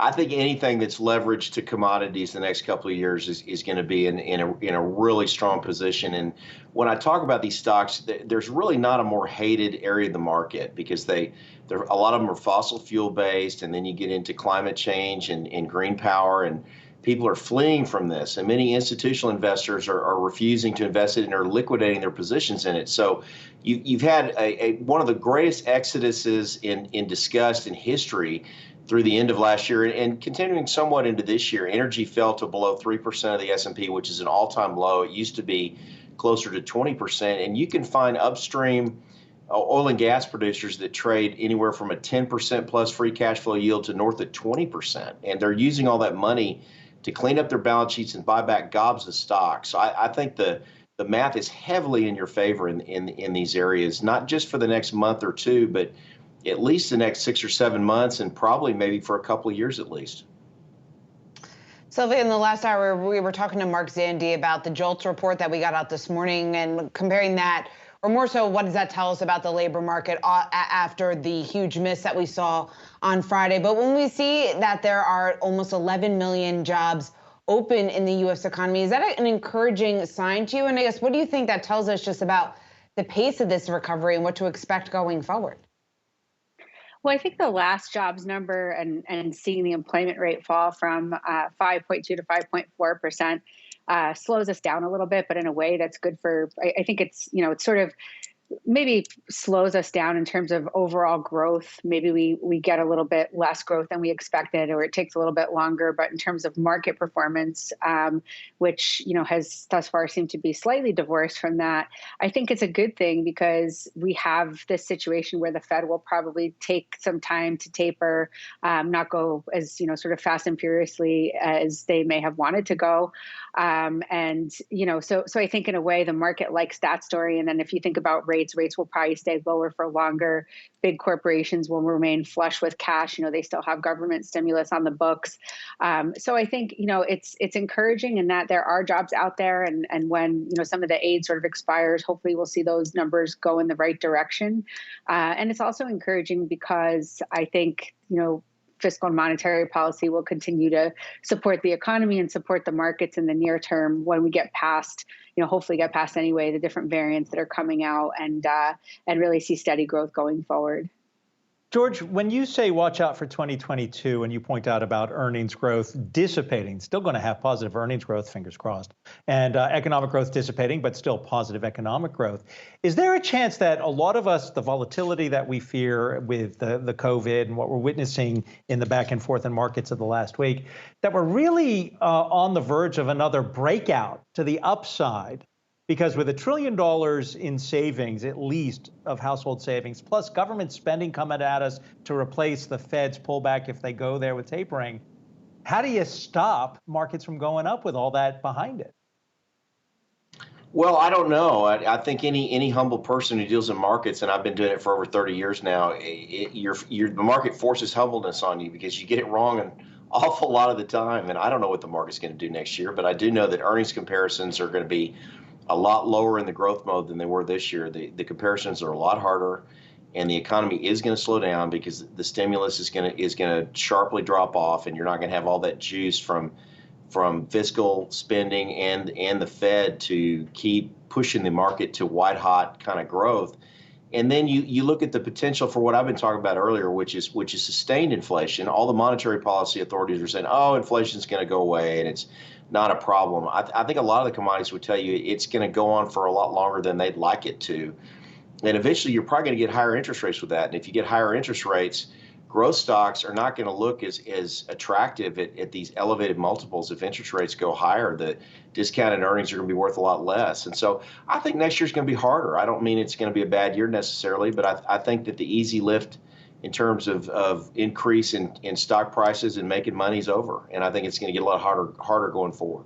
I think anything that's leveraged to commodities the next couple of years is going to be in a really strong position. And when I talk about these stocks, there's really not a more hated area of the market because a lot of them are fossil fuel based, and then you get into climate change and green power, and people are fleeing from this. And many institutional investors are refusing to invest in it and are liquidating their positions in it. So you've had one of the greatest exoduses in disgust in history through the end of last year and continuing somewhat into this year. Energy fell to below 3% of the S&P, which is an all-time low. It used to be closer to 20%. And you can find upstream oil and gas producers that trade anywhere from a 10% plus free cash flow yield to north of 20%. And they're using all that money to clean up their balance sheets and buy back gobs of stock. So I think the math is heavily in your favor in these areas, not just for the next month or two, but at least the next 6 or 7 months, and probably maybe for a couple of years at least. Sylvia, in the last hour, we were talking to Mark Zandi about the JOLTS report that we got out this morning and comparing that, or more so, what does that tell us about the labor market after the huge miss that we saw on Friday? But when we see that there are almost 11 million jobs open in the U.S. economy, is that an encouraging sign to you? And I guess, what do you think that tells us just about the pace of this recovery and what to expect going forward? Well, I think the last jobs number and seeing the employment rate fall from 5.2 to 5.4% slows us down a little bit, but in a way that's good for, I think it's, it's sort of maybe slows us down in terms of overall growth. Maybe we get a little bit less growth than we expected, or it takes a little bit longer. But in terms of market performance, which has thus far seemed to be slightly divorced from that, I think it's a good thing because we have this situation where the Fed will probably take some time to taper, not go as sort of fast and furiously as they may have wanted to go. So I think in a way the market likes that story. And then if you think about rates will probably stay lower for longer. Big corporations will remain flush with cash. They still have government stimulus on the books. So I think, it's encouraging in that there are jobs out there. And when, some of the aid sort of expires, hopefully we'll see those numbers go in the right direction. And it's also encouraging because I think, fiscal and monetary policy will continue to support the economy and support the markets in the near term when we get past, hopefully get past anyway, the different variants that are coming out and really see steady growth going forward. George, when you say watch out for 2022 and you point out about earnings growth dissipating, still going to have positive earnings growth, fingers crossed, and economic growth dissipating, but still positive economic growth, is there a chance that a lot of us, the volatility that we fear with the COVID and what we're witnessing in the back and forth in markets of the last week, that we're really on the verge of another breakout to the upside? Because with $1 trillion in savings, at least of household savings, plus government spending coming at us to replace the Fed's pullback if they go there with tapering, how do you stop markets from going up with all that behind it? Well, I don't know. I think any humble person who deals in markets, and I've been doing it for over 30 years now, the market forces humbleness on you because you get it wrong an awful lot of the time. And I don't know what the market's going to do next year, but I do know that earnings comparisons are going to be a lot lower in the growth mode than they were this year. The comparisons are a lot harder, and the economy is going to slow down because the stimulus is going to sharply drop off, and you're not going to have all that juice from fiscal spending and the Fed to keep pushing the market to white hot kind of growth. And then you look at the potential for what I've been talking about earlier, which is sustained inflation. All the monetary policy authorities are saying, oh, inflation's going to go away and it's not a problem. I think a lot of the commodities would tell you it's going to go on for a lot longer than they'd like it to. And eventually you're probably going to get higher interest rates with that. And if you get higher interest rates, growth stocks are not going to look as attractive at these elevated multiples. If interest rates go higher, the discounted earnings are going to be worth a lot less. And so I think next year's going to be harder. I don't mean it's going to be a bad year necessarily, but I think that the easy lift in terms of increase in stock prices and making money is over. And I think it's going to get a lot harder going forward.